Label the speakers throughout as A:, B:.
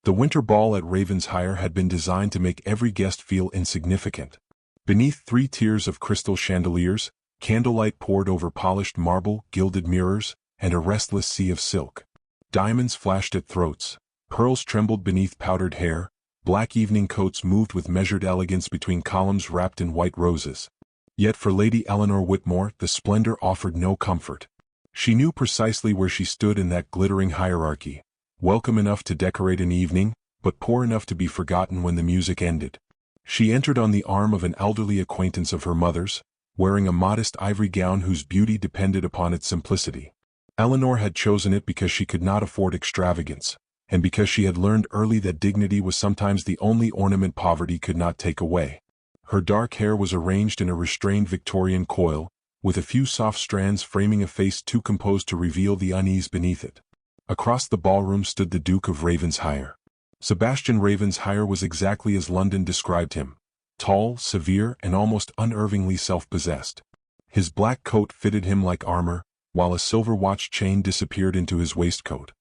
A: The winter ball at Ravenshire had been designed to make every guest feel insignificant. Beneath 3 tiers of crystal chandeliers, candlelight poured over polished marble, gilded mirrors, and a restless sea of silk. Diamonds flashed at throats, pearls trembled beneath powdered hair, black evening coats moved with measured elegance between columns wrapped in white roses. Yet for Lady Eleanor Whitmore the splendor offered no comfort. She knew precisely where she stood in that glittering hierarchy, welcome enough to decorate an evening, but poor enough to be forgotten when the music ended. She entered on the arm of an elderly acquaintance of her mother's, wearing a modest ivory gown whose beauty depended upon its simplicity. Eleanor had chosen it because she could not afford extravagance, and because she had learned early that dignity was sometimes the only ornament poverty could not take away. Her dark hair was arranged in a restrained Victorian coil, with a few soft strands framing a face too composed to reveal the unease beneath it. Across the ballroom stood the Duke of Ravenshire. Sebastian Ravenshire was exactly as London described him, tall, severe, and almost unervingly self-possessed. His black coat fitted him like armor, while a silver watch chain disappeared into his waistcoat.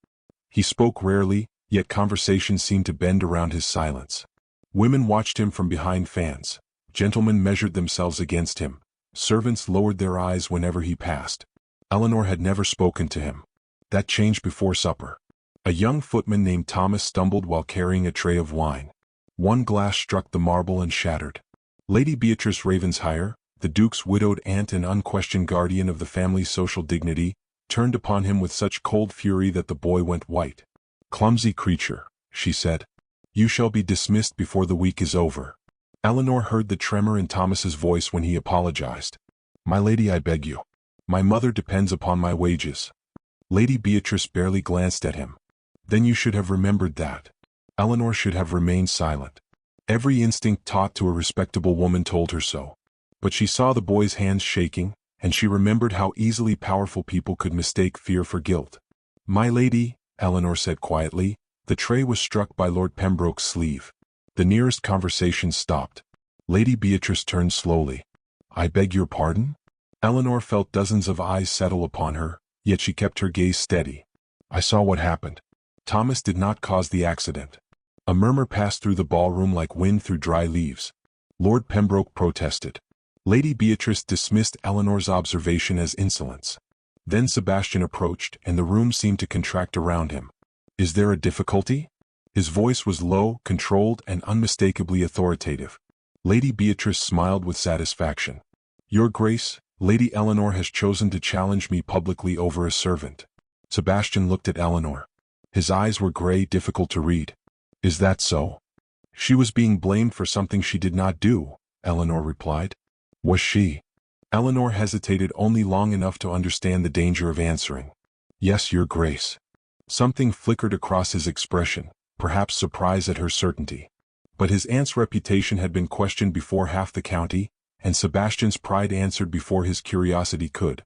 A: He spoke rarely, yet conversation seemed to bend around his silence. Women watched him from behind fans. Gentlemen measured themselves against him. Servants lowered their eyes whenever he passed. Eleanor had never spoken to him. That changed before supper. A young footman named Thomas stumbled while carrying a tray of wine. One glass struck the marble and shattered. Lady Beatrice Ravenshire, the Duke's widowed aunt and unquestioned guardian of the family's social dignity, turned upon him with such cold fury that the boy went white. "Clumsy creature," she said. "You shall be dismissed before the week is over." Eleanor heard the tremor in Thomas's voice when he apologized. "My lady, I beg you. My mother depends upon my wages." Lady Beatrice barely glanced at him. "Then you should have remembered that." Eleanor should have remained silent. Every instinct taught to a respectable woman told her so. But she saw the boy's hands shaking, and she remembered how easily powerful people could mistake fear for guilt. "My lady," Eleanor said quietly. The tray was struck by Lord Pembroke's sleeve. The nearest conversation stopped. Lady Beatrice turned slowly. "I beg your pardon?" Eleanor felt dozens of eyes settle upon her, yet she kept her gaze steady. "I saw what happened. Thomas did not cause the accident." A murmur passed through the ballroom like wind through dry leaves. Lord Pembroke protested. Lady Beatrice dismissed Eleanor's observation as insolence. Then Sebastian approached, and the room seemed to contract around him. "Is there a difficulty?" His voice was low, controlled, and unmistakably authoritative. Lady Beatrice smiled with satisfaction. "Your Grace, Lady Eleanor has chosen to challenge me publicly over a servant." Sebastian looked at Eleanor. His eyes were gray, difficult to read. "Is that so?" "She was being blamed for something she did not do," Eleanor replied. "Was she?" Eleanor hesitated only long enough to understand the danger of answering. "Yes, Your Grace." Something flickered across his expression, perhaps surprise at her certainty. But his aunt's reputation had been questioned before half the county, and Sebastian's pride answered before his curiosity could.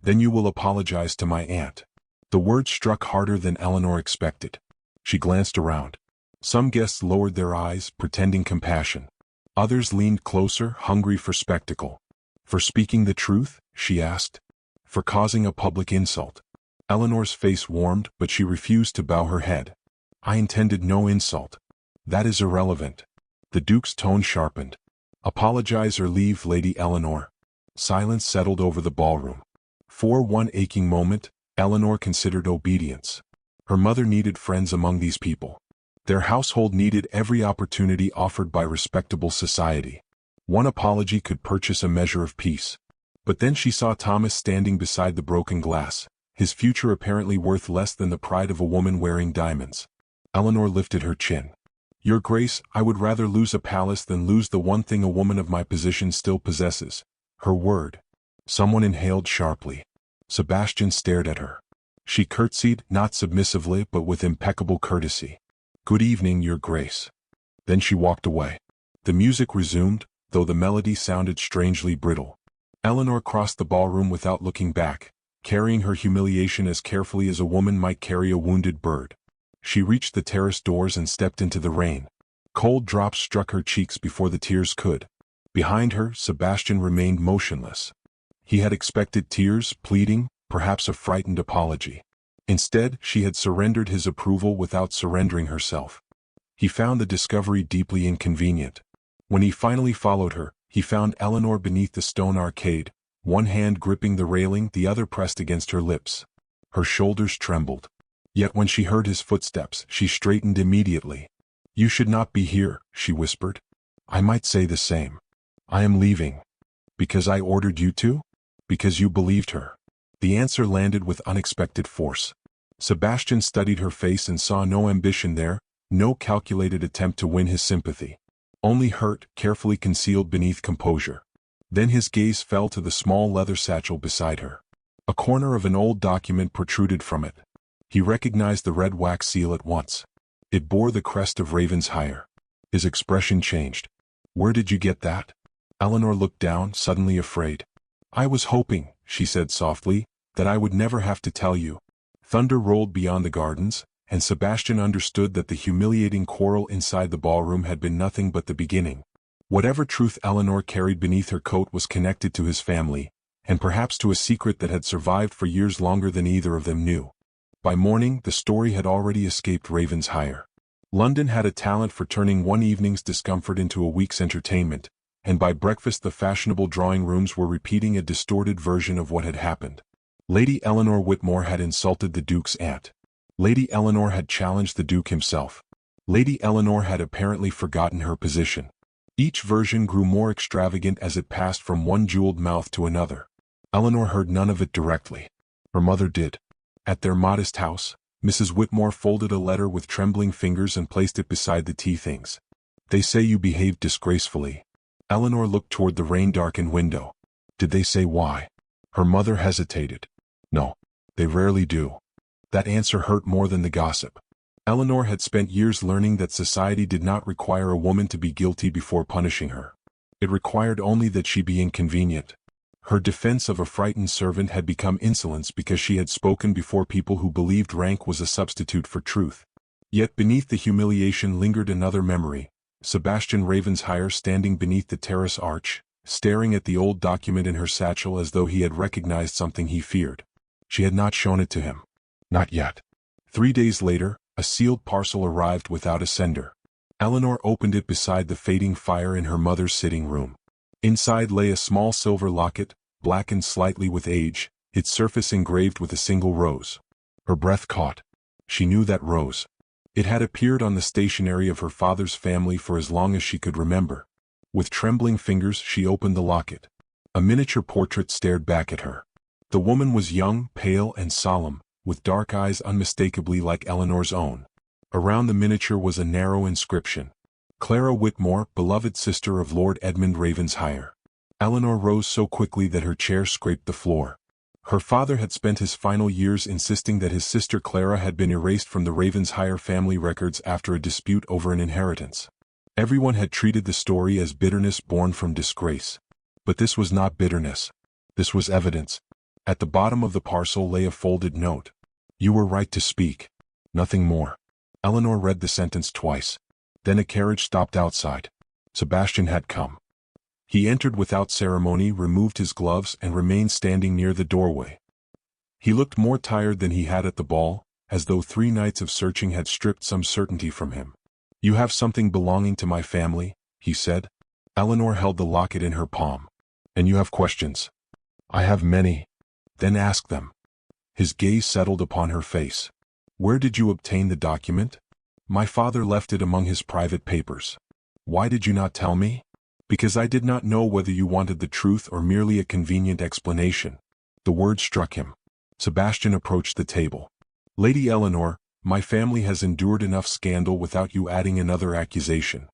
A: "Then you will apologize to my aunt." The word struck harder than Eleanor expected. She glanced around. Some guests lowered their eyes, pretending compassion. Others leaned closer, hungry for spectacle. "For speaking the truth?" she asked. "For causing a public insult?" Eleanor's face warmed, but she refused to bow her head. "I intended no insult." "That is irrelevant." The Duke's tone sharpened. "Apologize or leave, Lady Eleanor." Silence settled over the ballroom. For one aching moment, Eleanor considered obedience. Her mother needed friends among these people. Their household needed every opportunity offered by respectable society. One apology could purchase a measure of peace. But then she saw Thomas standing beside the broken glass, his future apparently worth less than the pride of a woman wearing diamonds. Eleanor lifted her chin. "Your Grace, I would rather lose a palace than lose the one thing a woman of my position still possesses, her word." Someone inhaled sharply. Sebastian stared at her. She curtsied, not submissively but with impeccable courtesy. "Good evening, Your Grace." Then she walked away. The music resumed, though the melody sounded strangely brittle. Eleanor crossed the ballroom without looking back, carrying her humiliation as carefully as a woman might carry a wounded bird. She reached the terrace doors and stepped into the rain. Cold drops struck her cheeks before the tears could. Behind her, Sebastian remained motionless. He had expected tears, pleading, perhaps a frightened apology. Instead, she had surrendered his approval without surrendering herself. He found the discovery deeply inconvenient. When he finally followed her, he found Eleanor beneath the stone arcade, one hand gripping the railing, the other pressed against her lips. Her shoulders trembled. Yet when she heard his footsteps, she straightened immediately. "You should not be here," she whispered. "I might say the same. I am leaving." "Because I ordered you to? Because you believed her?" The answer landed with unexpected force. Sebastian studied her face and saw no ambition there, no calculated attempt to win his sympathy. Only hurt, carefully concealed beneath composure. Then his gaze fell to the small leather satchel beside her. A corner of an old document protruded from it. He recognized the red wax seal at once. It bore the crest of Ravenshire. His expression changed. "Where did you get that?" Eleanor looked down, suddenly afraid. "I was hoping," she said softly, "that I would never have to tell you." Thunder rolled beyond the gardens, and Sebastian understood that the humiliating quarrel inside the ballroom had been nothing but the beginning. Whatever truth Eleanor carried beneath her coat was connected to his family, and perhaps to a secret that had survived for years longer than either of them knew. By morning, the story had already escaped Ravenshire. London had a talent for turning one evening's discomfort into a week's entertainment, and by breakfast the fashionable drawing rooms were repeating a distorted version of what had happened. Lady Eleanor Whitmore had insulted the Duke's aunt. Lady Eleanor had challenged the Duke himself. Lady Eleanor had apparently forgotten her position. Each version grew more extravagant as it passed from one jeweled mouth to another. Eleanor heard none of it directly. Her mother did. At their modest house, Mrs. Whitmore folded a letter with trembling fingers and placed it beside the tea things. "They say you behaved disgracefully." Eleanor looked toward the rain-darkened window. "Did they say why?" Her mother hesitated. "No. They rarely do." That answer hurt more than the gossip. Eleanor had spent years learning that society did not require a woman to be guilty before punishing her. It required only that she be inconvenient. Her defense of a frightened servant had become insolence because she had spoken before people who believed rank was a substitute for truth. Yet beneath the humiliation lingered another memory: Sebastian Ravenshire standing beneath the terrace arch, staring at the old document in her satchel as though he had recognized something he feared. She had not shown it to him. Not yet. 3 days later, a sealed parcel arrived without a sender. Eleanor opened it beside the fading fire in her mother's sitting room. Inside lay a small silver locket, blackened slightly with age, its surface engraved with a single rose. Her breath caught. She knew that rose. It had appeared on the stationery of her father's family for as long as she could remember. With trembling fingers she opened the locket. A miniature portrait stared back at her. The woman was young, pale, and solemn, with dark eyes unmistakably like Eleanor's own. Around the miniature was a narrow inscription: "Clara Whitmore, beloved sister of Lord Edmund Ravenshire." Eleanor rose so quickly that her chair scraped the floor. Her father had spent his final years insisting that his sister Clara had been erased from the Ravenshire family records after a dispute over an inheritance. Everyone had treated the story as bitterness born from disgrace. But this was not bitterness. This was evidence. At the bottom of the parcel lay a folded note. "You were right to speak. Nothing more." Eleanor read the sentence twice. Then a carriage stopped outside. Sebastian had come. He entered without ceremony, removed his gloves, and remained standing near the doorway. He looked more tired than he had at the ball, as though 3 nights of searching had stripped some certainty from him. "You have something belonging to my family," he said. Eleanor held the locket in her palm. "And you have questions." "I have many." "Then ask them." His gaze settled upon her face. "Where did you obtain the document?" "My father left it among his private papers." "Why did you not tell me?" "Because I did not know whether you wanted the truth or merely a convenient explanation." The word struck him. Sebastian approached the table. "Lady Eleanor, my family has endured enough scandal without you adding another accusation."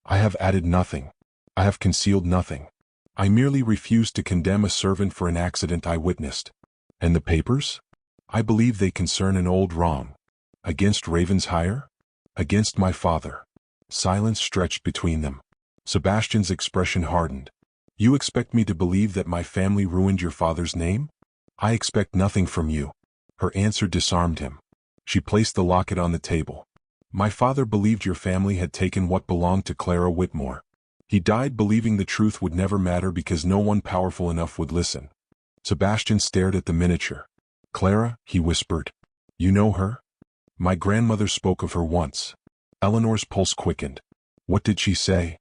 A: "I have added nothing. I have concealed nothing. I merely refused to condemn a servant for an accident I witnessed." "And the papers?" "I believe they concern an old wrong." "Against Ravenshire?" "Against my father." Silence stretched between them. Sebastian's expression hardened. "You expect me to believe that my family ruined your father's name?" "I expect nothing from you." Her answer disarmed him. She placed the locket on the table. "My father believed your family had taken what belonged to Clara Whitmore. He died believing the truth would never matter because no one powerful enough would listen." Sebastian stared at the miniature. "Clara," he whispered. "You know her?" "My grandmother spoke of her once." Eleanor's pulse quickened. What did she say?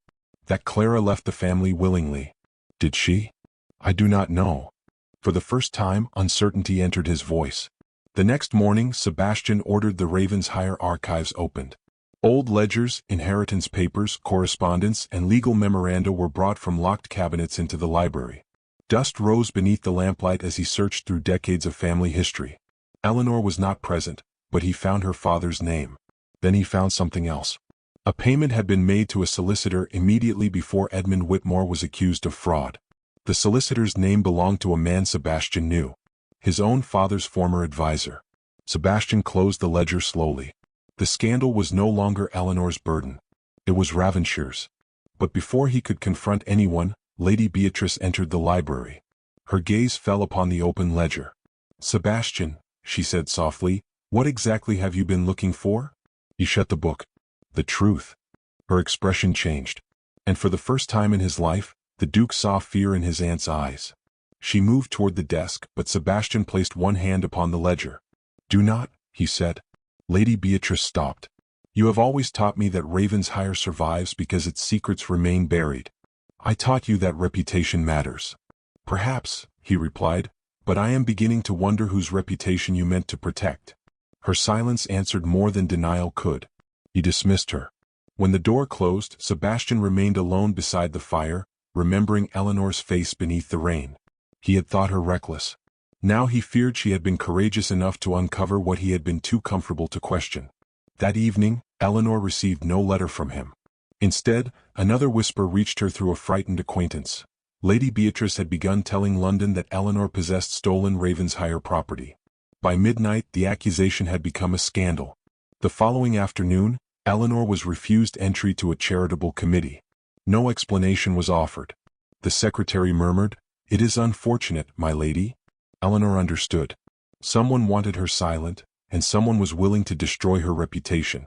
A: That Clara left the family willingly. Did she? I do not know. For the first time, uncertainty entered his voice. The next morning, Sebastian ordered the Ravenshire archives opened. Old ledgers, inheritance papers, correspondence, and legal memoranda were brought from locked cabinets into the library. Dust rose beneath the lamplight as he searched through decades of family history. Eleanor was not present, but he found her father's name. Then he found something else. A payment had been made to a solicitor immediately before Edmund Whitmore was accused of fraud. The solicitor's name belonged to a man Sebastian knew. His own father's former advisor. Sebastian closed the ledger slowly. The scandal was no longer Eleanor's burden. It was Ravenshire's. But before he could confront anyone, Lady Beatrice entered the library. Her gaze fell upon the open ledger. Sebastian, she said softly, what exactly have you been looking for? He shut the book. The truth. Her expression changed. And for the first time in his life, the Duke saw fear in his aunt's eyes. She moved toward the desk, but Sebastian placed one hand upon the ledger. Do not, he said. Lady Beatrice stopped. You have always taught me that Ravenshire survives because its secrets remain buried. I taught you that reputation matters. Perhaps, he replied, but I am beginning to wonder whose reputation you meant to protect. Her silence answered more than denial could. He dismissed her. When the door closed, Sebastian remained alone beside the fire, remembering Eleanor's face beneath the rain. He had thought her reckless. Now he feared she had been courageous enough to uncover what he had been too comfortable to question. That evening, Eleanor received no letter from him. Instead, another whisper reached her through a frightened acquaintance. Lady Beatrice had begun telling London that Eleanor possessed stolen Ravenshire property. By midnight, the accusation had become a scandal. The following afternoon, Eleanor was refused entry to a charitable committee. No explanation was offered. The secretary murmured, "It is unfortunate, my lady." Eleanor understood. Someone wanted her silent, and someone was willing to destroy her reputation.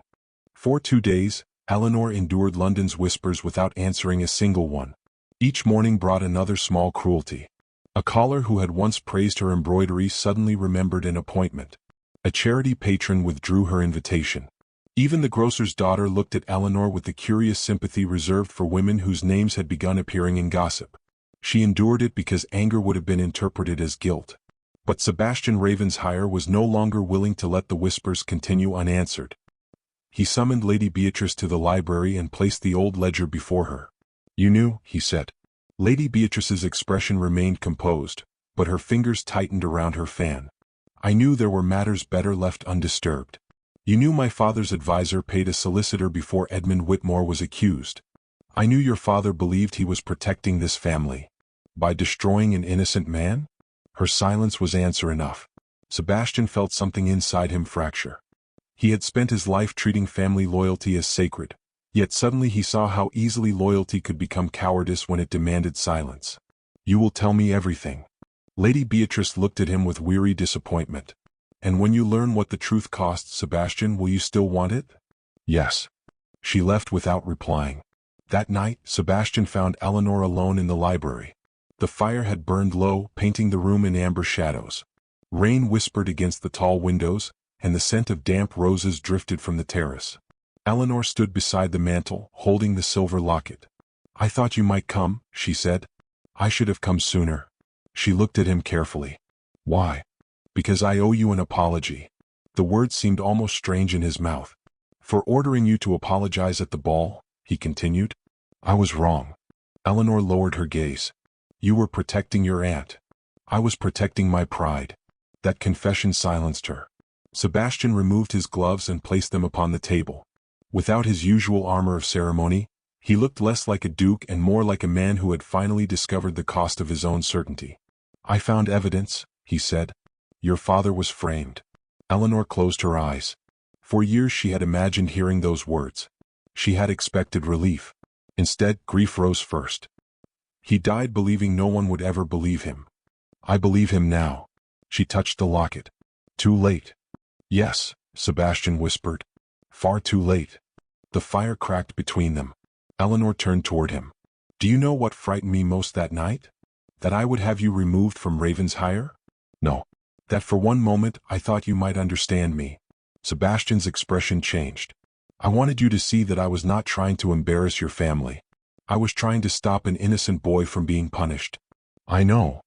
A: For 2 days, Eleanor endured London's whispers without answering a single one. Each morning brought another small cruelty. A caller who had once praised her embroidery suddenly remembered an appointment. A charity patron withdrew her invitation. Even the grocer's daughter looked at Eleanor with the curious sympathy reserved for women whose names had begun appearing in gossip. She endured it because anger would have been interpreted as guilt. But Sebastian Ravenshire was no longer willing to let the whispers continue unanswered. He summoned Lady Beatrice to the library and placed the old ledger before her. You knew, he said. Lady Beatrice's expression remained composed, but her fingers tightened around her fan. I knew there were matters better left undisturbed. You knew my father's advisor paid a solicitor before Edmund Whitmore was accused. I knew your father believed he was protecting this family. By destroying an innocent man? Her silence was answer enough. Sebastian felt something inside him fracture. He had spent his life treating family loyalty as sacred, yet suddenly he saw how easily loyalty could become cowardice when it demanded silence. You will tell me everything. Lady Beatrice looked at him with weary disappointment. And when you learn what the truth costs, Sebastian, will you still want it? Yes. She left without replying. That night, Sebastian found Eleanor alone in the library. The fire had burned low, painting the room in amber shadows. Rain whispered against the tall windows, and the scent of damp roses drifted from the terrace. Eleanor stood beside the mantel, holding the silver locket. I thought you might come, she said. I should have come sooner. She looked at him carefully. Why? Because I owe you an apology. The words seemed almost strange in his mouth. For ordering you to apologize at the ball, he continued. I was wrong. Eleanor lowered her gaze. You were protecting your aunt. I was protecting my pride. That confession silenced her. Sebastian removed his gloves and placed them upon the table. Without his usual armor of ceremony, he looked less like a duke and more like a man who had finally discovered the cost of his own certainty. I found evidence, he said. Your father was framed. Eleanor closed her eyes. For years she had imagined hearing those words. She had expected relief. Instead, grief rose first. He died believing no one would ever believe him. I believe him now. She touched the locket. Too late. Yes, Sebastian whispered. Far too late. The fire cracked between them. Eleanor turned toward him. Do you know what frightened me most that night? That I would have you removed from Ravenshire? No. That for one moment I thought you might understand me. Sebastian's expression changed. I wanted you to see that I was not trying to embarrass your family. I was trying to stop an innocent boy from being punished. I know.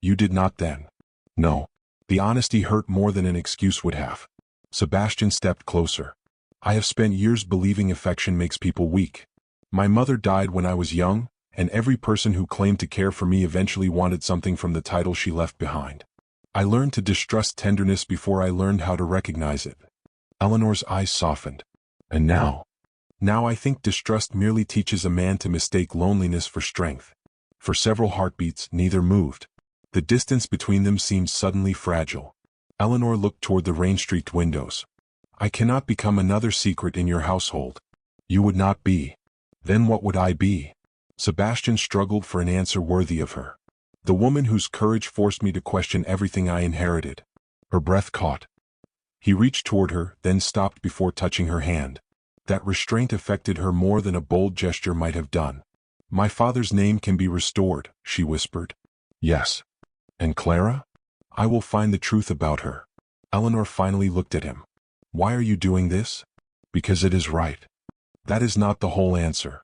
A: You did not then. No. The honesty hurt more than an excuse would have. Sebastian stepped closer. I have spent years believing affection makes people weak. My mother died when I was young, and every person who claimed to care for me eventually wanted something from the title she left behind. I learned to distrust tenderness before I learned how to recognize it. Eleanor's eyes softened. And now? Now I think distrust merely teaches a man to mistake loneliness for strength. For several heartbeats, neither moved. The distance between them seemed suddenly fragile. Eleanor looked toward the rain-streaked windows. I cannot become another secret in your household. You would not be. Then what would I be? Sebastian struggled for an answer worthy of her. The woman whose courage forced me to question everything I inherited. Her breath caught. He reached toward her, then stopped before touching her hand. That restraint affected her more than a bold gesture might have done. My father's name can be restored, she whispered. Yes. And Clara? I will find the truth about her. Eleanor finally looked at him. Why are you doing this? Because it is right. That is not the whole answer.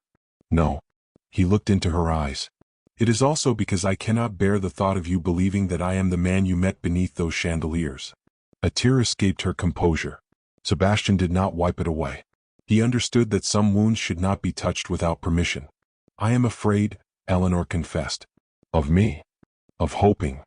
A: No. He looked into her eyes. It is also because I cannot bear the thought of you believing that I am the man you met beneath those chandeliers. A tear escaped her composure. Sebastian did not wipe it away. He understood that some wounds should not be touched without permission. I am afraid, Eleanor confessed. Of me. Of hoping.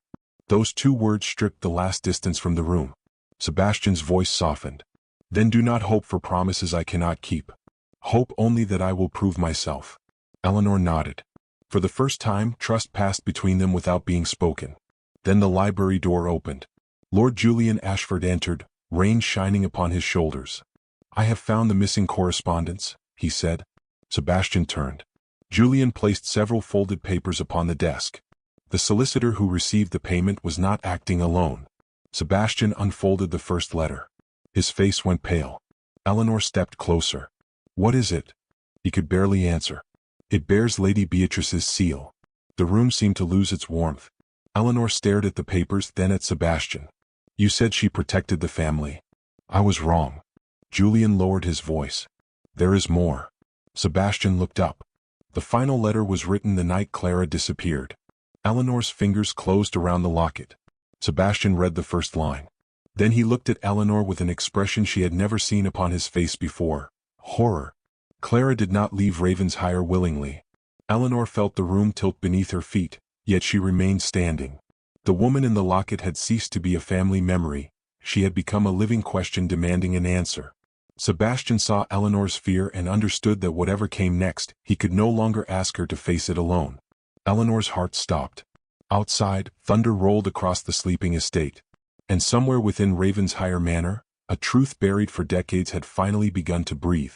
A: Those two words stripped the last distance from the room. Sebastian's voice softened. Then do not hope for promises I cannot keep. Hope only that I will prove myself. Eleanor nodded. For the first time, trust passed between them without being spoken. Then the library door opened. Lord Julian Ashford entered, rain shining upon his shoulders. I have found the missing correspondence, he said. Sebastian turned. Julian placed several folded papers upon the desk. The solicitor who received the payment was not acting alone. Sebastian unfolded the first letter. His face went pale. Eleanor stepped closer. What is it? He could barely answer. It bears Lady Beatrice's seal. The room seemed to lose its warmth. Eleanor stared at the papers, then at Sebastian. You said she protected the family. I was wrong. Julian lowered his voice. There is more. Sebastian looked up. The final letter was written the night Clara disappeared. Eleanor's fingers closed around the locket. Sebastian read the first line. Then he looked at Eleanor with an expression she had never seen upon his face before. Horror. Clara did not leave Ravenshire willingly. Eleanor felt the room tilt beneath her feet, yet she remained standing. The woman in the locket had ceased to be a family memory. She had become a living question demanding an answer. Sebastian saw Eleanor's fear and understood that whatever came next, he could no longer ask her to face it alone. Eleanor's heart stopped. Outside, thunder rolled across the sleeping estate. And somewhere within Ravenshire Manor, a truth buried for decades had finally begun to breathe.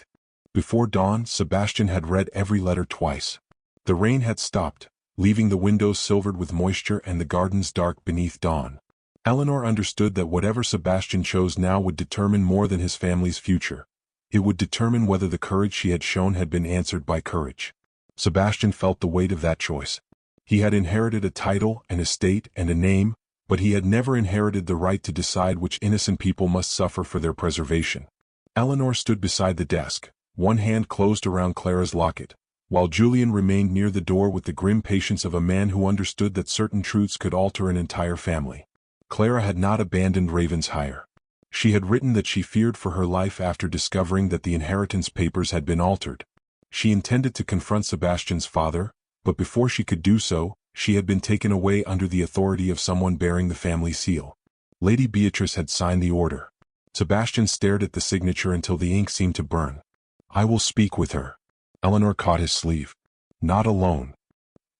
A: Before dawn, Sebastian had read every letter twice. The rain had stopped, leaving the windows silvered with moisture and the gardens dark beneath dawn. Eleanor understood that whatever Sebastian chose now would determine more than his family's future. It would determine whether the courage she had shown had been answered by courage. Sebastian felt the weight of that choice. He had inherited a title, an estate, and a name, but he had never inherited the right to decide which innocent people must suffer for their preservation. Eleanor stood beside the desk, one hand closed around Clara's locket, while Julian remained near the door with the grim patience of a man who understood that certain truths could alter an entire family. Clara had not abandoned Ravenshire. She had written that she feared for her life after discovering that the inheritance papers had been altered. She intended to confront Sebastian's father, but before she could do so, she had been taken away under the authority of someone bearing the family seal. Lady Beatrice had signed the order. Sebastian stared at the signature until the ink seemed to burn. I will speak with her. Eleanor caught his sleeve. Not alone.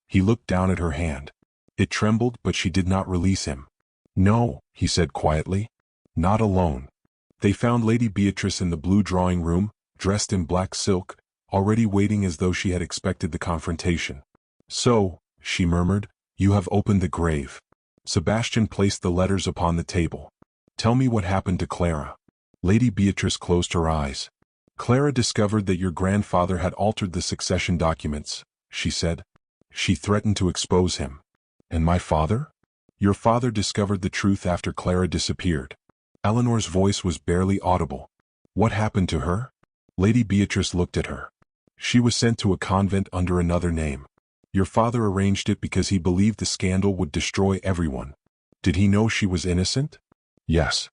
A: He looked down at her hand. It trembled, but she did not release him. No, he said quietly. Not alone. They found Lady Beatrice in the blue drawing room, dressed in black silk, already waiting as though she had expected the confrontation. So, she murmured, you have opened the grave. Sebastian placed the letters upon the table. Tell me what happened to Clara. Lady Beatrice closed her eyes. Clara discovered that your grandfather had altered the succession documents, she said. She threatened to expose him. And my father? Your father discovered the truth after Clara disappeared. Eleanor's voice was barely audible. What happened to her? Lady Beatrice looked at her. She was sent to a convent under another name. Your father arranged it because he believed the scandal would destroy everyone. Did he know she was innocent? Yes.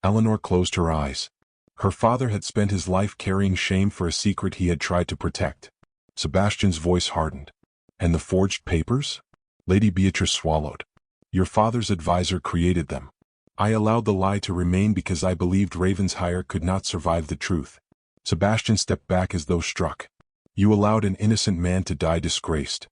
A: Eleanor closed her eyes. Her father had spent his life carrying shame for a secret he had tried to protect. Sebastian's voice hardened. And the forged papers? Lady Beatrice swallowed. Your father's advisor created them. I allowed the lie to remain because I believed Ravenshire could not survive the truth. Sebastian stepped back as though struck. You allowed an innocent man to die disgraced.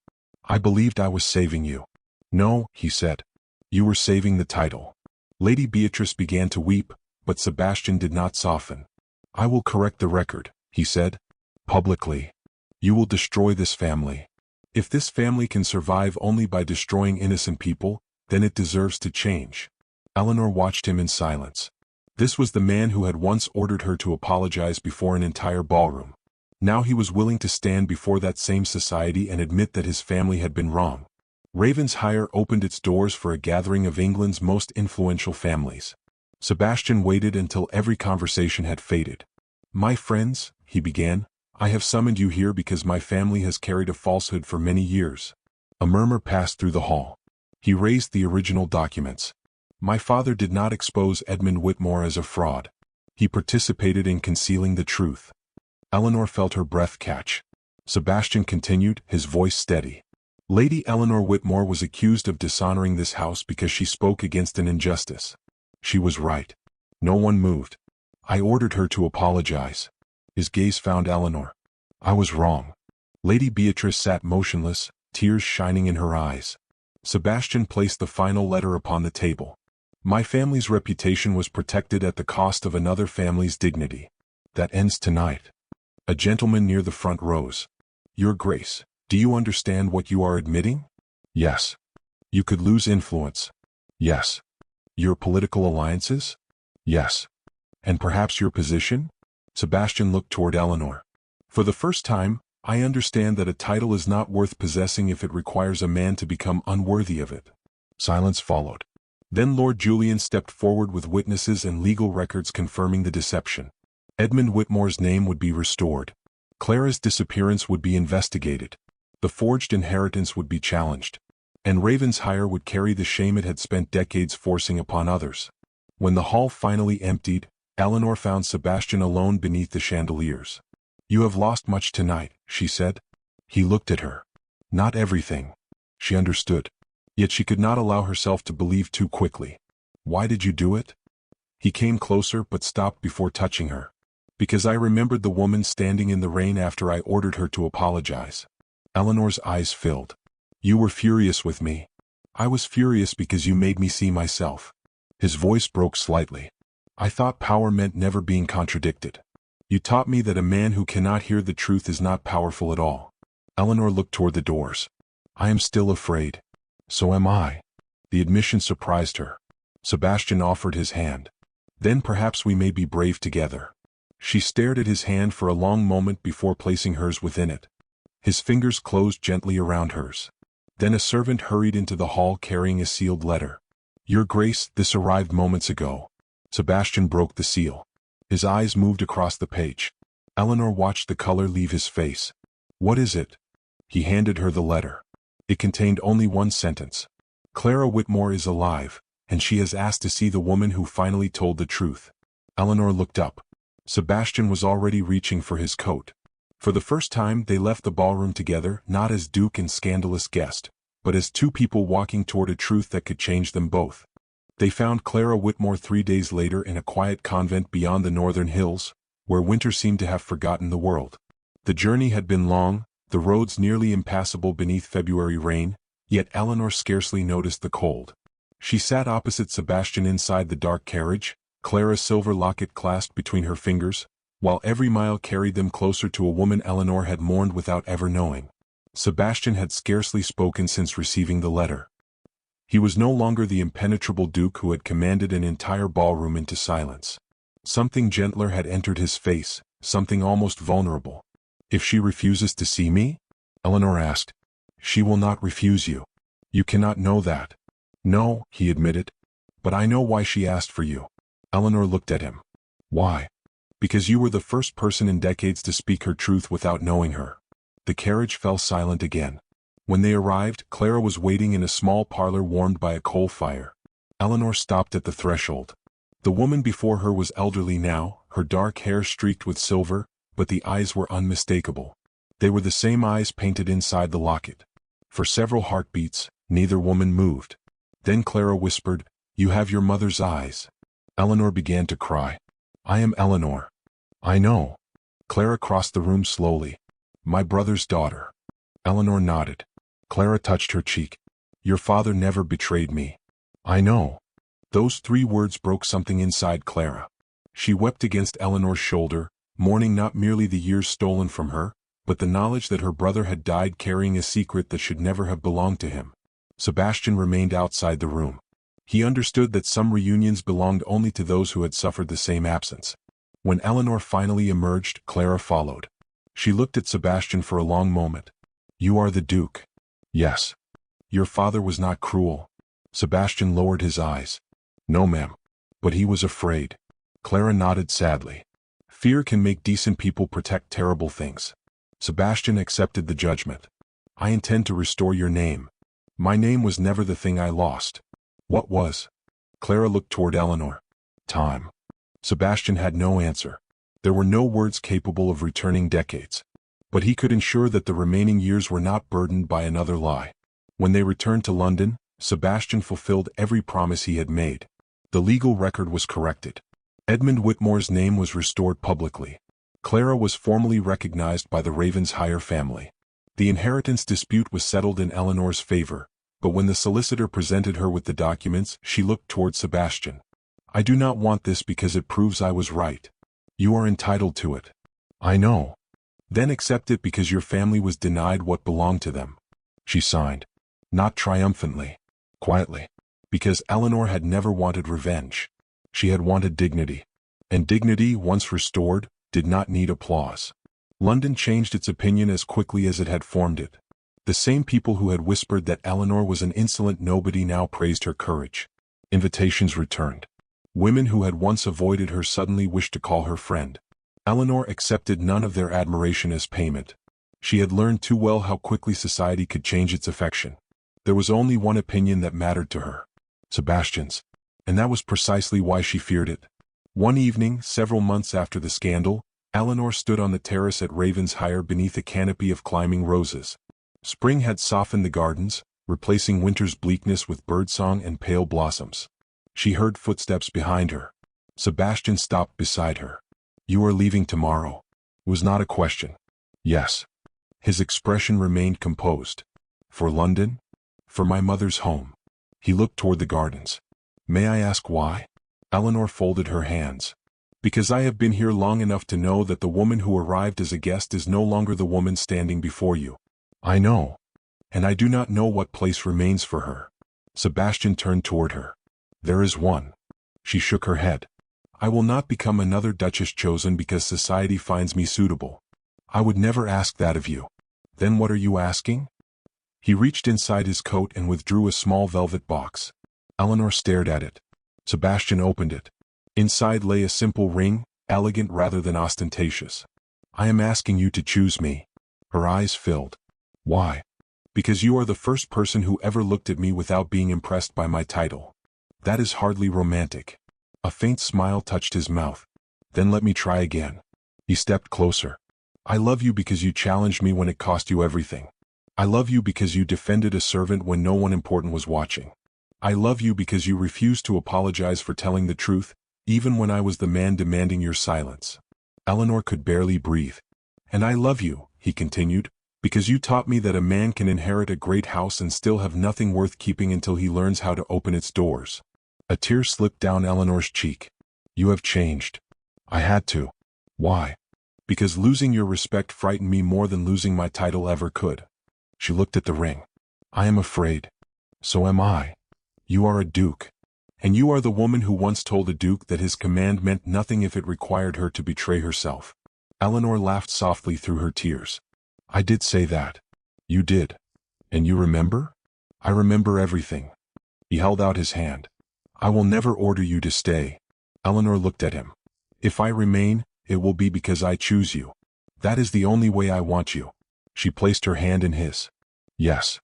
A: I believed I was saving you. No, he said. You were saving the title. Lady Beatrice began to weep, but Sebastian did not soften. I will correct the record, he said. Publicly. You will destroy this family. If this family can survive only by destroying innocent people, then it deserves to change. Eleanor watched him in silence. This was the man who had once ordered her to apologize before an entire ballroom. Now he was willing to stand before that same society and admit that his family had been wrong. Ravenshire opened its doors for a gathering of England's most influential families. Sebastian waited until every conversation had faded. My friends, he began, I have summoned you here because my family has carried a falsehood for many years. A murmur passed through the hall. He raised the original documents. My father did not expose Edmund Whitmore as a fraud. He participated in concealing the truth. Eleanor felt her breath catch. Sebastian continued, his voice steady. Lady Eleanor Whitmore was accused of dishonoring this house because she spoke against an injustice. She was right. No one moved. I ordered her to apologize. His gaze found Eleanor. I was wrong. Lady Beatrice sat motionless, tears shining in her eyes. Sebastian placed the final letter upon the table. My family's reputation was protected at the cost of another family's dignity. That ends tonight. A gentleman near the front rose. Your Grace, do you understand what you are admitting? Yes. You could lose influence. Yes. Your political alliances? Yes. And perhaps your position? Sebastian looked toward Eleanor. For the first time, I understand that a title is not worth possessing if it requires a man to become unworthy of it. Silence followed. Then Lord Julian stepped forward with witnesses and legal records confirming the deception. Edmund Whitmore's name would be restored. Clara's disappearance would be investigated. The forged inheritance would be challenged. And Ravenshire would carry the shame it had spent decades forcing upon others. When the hall finally emptied, Eleanor found Sebastian alone beneath the chandeliers. You have lost much tonight, she said. He looked at her. Not everything. She understood. Yet she could not allow herself to believe too quickly. Why did you do it? He came closer but stopped before touching her. Because I remembered the woman standing in the rain after I ordered her to apologize. Eleanor's eyes filled. You were furious with me. I was furious because you made me see myself. His voice broke slightly. I thought power meant never being contradicted. You taught me that a man who cannot hear the truth is not powerful at all. Eleanor looked toward the doors. I am still afraid. So am I. The admission surprised her. Sebastian offered his hand. Then perhaps we may be brave together. She stared at his hand for a long moment before placing hers within it. His fingers closed gently around hers. Then a servant hurried into the hall carrying a sealed letter. Your Grace, this arrived moments ago. Sebastian broke the seal. His eyes moved across the page. Eleanor watched the color leave his face. What is it? He handed her the letter. It contained only one sentence. Clara Whitmore is alive, and she has asked to see the woman who finally told the truth. Eleanor looked up. Sebastian was already reaching for his coat. For the first time they left the ballroom together, not as Duke and scandalous guest, but as two people walking toward a truth that could change them both. They found Clara Whitmore 3 days later in a quiet convent beyond the northern hills, where winter seemed to have forgotten the world. The journey had been long, the roads nearly impassable beneath February rain, yet Eleanor scarcely noticed the cold. She sat opposite Sebastian inside the dark carriage, Clara's silver locket clasped between her fingers, while every mile carried them closer to a woman Eleanor had mourned without ever knowing. Sebastian had scarcely spoken since receiving the letter. He was no longer the impenetrable Duke who had commanded an entire ballroom into silence. Something gentler had entered his face, something almost vulnerable. If she refuses to see me? Eleanor asked. She will not refuse you. You cannot know that. No, he admitted. But I know why she asked for you. Eleanor looked at him. Why? Because you were the first person in decades to speak her truth without knowing her. The carriage fell silent again. When they arrived, Clara was waiting in a small parlor warmed by a coal fire. Eleanor stopped at the threshold. The woman before her was elderly now, her dark hair streaked with silver, but the eyes were unmistakable. They were the same eyes painted inside the locket. For several heartbeats, neither woman moved. Then Clara whispered, "You have your mother's eyes." Eleanor began to cry. "I am Eleanor." "I know." Clara crossed the room slowly. "My brother's daughter." Eleanor nodded. Clara touched her cheek. "Your father never betrayed me." "I know." Those 3 words broke something inside Clara. She wept against Eleanor's shoulder, mourning not merely the years stolen from her, but the knowledge that her brother had died carrying a secret that should never have belonged to him. Sebastian remained outside the room. He understood that some reunions belonged only to those who had suffered the same absence. When Eleanor finally emerged, Clara followed. She looked at Sebastian for a long moment. "You are the Duke." "Yes." "Your father was not cruel." Sebastian lowered his eyes. "No, ma'am. But he was afraid." Clara nodded sadly. Fear can make decent people protect terrible things. Sebastian accepted the judgment. "I intend to restore your name." "My name was never the thing I lost." "What was?" Clara looked toward Eleanor. "Time." Sebastian had no answer. There were no words capable of returning decades. But he could ensure that the remaining years were not burdened by another lie. When they returned to London, Sebastian fulfilled every promise he had made. The legal record was corrected. Edmund Whitmore's name was restored publicly. Clara was formally recognized by the Ravenshire family. The inheritance dispute was settled in Eleanor's favor, but when the solicitor presented her with the documents, she looked toward Sebastian. "I do not want this because it proves I was right." "You are entitled to it." "I know." "Then accept it because your family was denied what belonged to them." She signed. Not triumphantly. Quietly. Because Eleanor had never wanted revenge. She had wanted dignity. And dignity, once restored, did not need applause. London changed its opinion as quickly as it had formed it. The same people who had whispered that Eleanor was an insolent nobody now praised her courage. Invitations returned. Women who had once avoided her suddenly wished to call her friend. Eleanor accepted none of their admiration as payment. She had learned too well how quickly society could change its affection. There was only one opinion that mattered to her. Sebastian's. And that was precisely why she feared it. One evening, several months after the scandal, Eleanor stood on the terrace at Ravenshire beneath a canopy of climbing roses. Spring had softened the gardens, replacing winter's bleakness with birdsong and pale blossoms. She heard footsteps behind her. Sebastian stopped beside her. "You are leaving tomorrow." It was not a question. "Yes." His expression remained composed. "For London?" "For my mother's home." He looked toward the gardens. "May I ask why?" Eleanor folded her hands. "Because I have been here long enough to know that the woman who arrived as a guest is no longer the woman standing before you." "I know." "And I do not know what place remains for her." Sebastian turned toward her. "There is one." She shook her head. "I will not become another Duchess chosen because society finds me suitable. I would never ask that of you." "Then what are you asking?" He reached inside his coat and withdrew a small velvet box. Eleanor stared at it. Sebastian opened it. Inside lay a simple ring, elegant rather than ostentatious. "I am asking you to choose me." Her eyes filled. "Why?" "Because you are the first person who ever looked at me without being impressed by my title." "That is hardly romantic." A faint smile touched his mouth. "Then let me try again." He stepped closer. "I love you because you challenged me when it cost you everything. I love you because you defended a servant when no one important was watching. I love you because you refused to apologize for telling the truth, even when I was the man demanding your silence." Eleanor could barely breathe. "And I love you," he continued, "because you taught me that a man can inherit a great house and still have nothing worth keeping until he learns how to open its doors." A tear slipped down Eleanor's cheek. "You have changed." "I had to." "Why?" "Because losing your respect frightened me more than losing my title ever could." She looked at the ring. "I am afraid." "So am I." "You are a duke. And you are the woman who once told a duke that his command meant nothing if it required her to betray herself." Eleanor laughed softly through her tears. "I did say that." "You did. And you remember?" "I remember everything." He held out his hand. "I will never order you to stay." Eleanor looked at him. "If I remain, it will be because I choose you. That is the only way I want you." She placed her hand in his. Yes.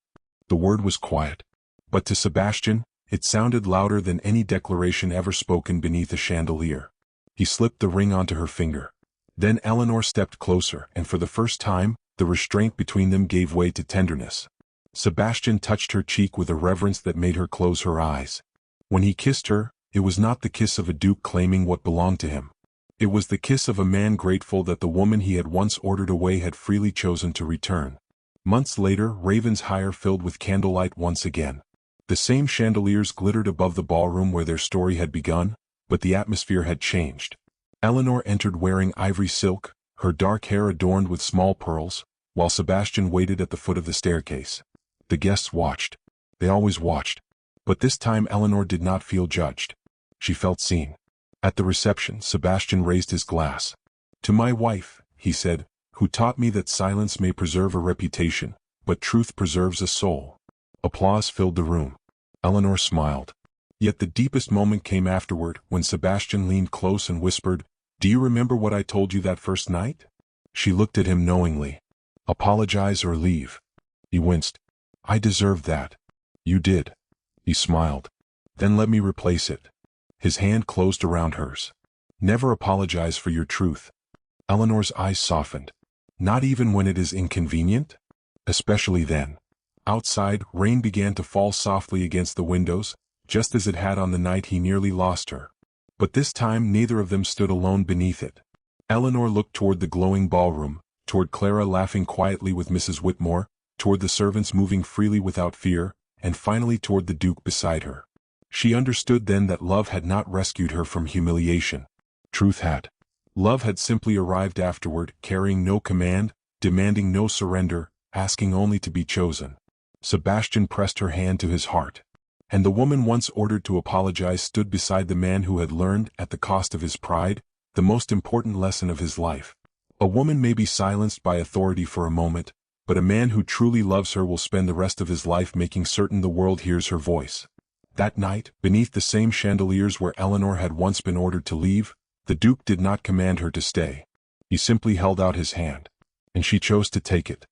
A: The word was quiet. But to Sebastian, it sounded louder than any declaration ever spoken beneath a chandelier. He slipped the ring onto her finger. Then Eleanor stepped closer, and for the first time, the restraint between them gave way to tenderness. Sebastian touched her cheek with a reverence that made her close her eyes. When he kissed her, it was not the kiss of a duke claiming what belonged to him. It was the kiss of a man grateful that the woman he had once ordered away had freely chosen to return. Months later, Ravenshire filled with candlelight once again. The same chandeliers glittered above the ballroom where their story had begun, but the atmosphere had changed. Eleanor entered wearing ivory silk, her dark hair adorned with small pearls, while Sebastian waited at the foot of the staircase. The guests watched. They always watched. But this time Eleanor did not feel judged. She felt seen. At the reception, Sebastian raised his glass. "To my wife," he said, "who taught me that silence may preserve a reputation, but truth preserves a soul." Applause filled the room. Eleanor smiled. Yet the deepest moment came afterward, when Sebastian leaned close and whispered, "Do you remember what I told you that first night?" She looked at him knowingly. "Apologize or leave." He winced. "I deserved that." "You did." He smiled. "Then let me replace it." His hand closed around hers. "Never apologize for your truth." Eleanor's eyes softened. "Not even when it is inconvenient?" "Especially then." Outside, rain began to fall softly against the windows, just as it had on the night he nearly lost her. But this time neither of them stood alone beneath it. Eleanor looked toward the glowing ballroom, toward Clara laughing quietly with Mrs. Whitmore, toward the servants moving freely without fear, and finally toward the Duke beside her. She understood then that love had not rescued her from humiliation. Truth had. Love had simply arrived afterward, carrying no command, demanding no surrender, asking only to be chosen. Sebastian pressed her hand to his heart. And the woman once ordered to apologize stood beside the man who had learned, at the cost of his pride, the most important lesson of his life. A woman may be silenced by authority for a moment, but a man who truly loves her will spend the rest of his life making certain the world hears her voice. That night, beneath the same chandeliers where Eleanor had once been ordered to leave, the Duke did not command her to stay. He simply held out his hand. And she chose to take it.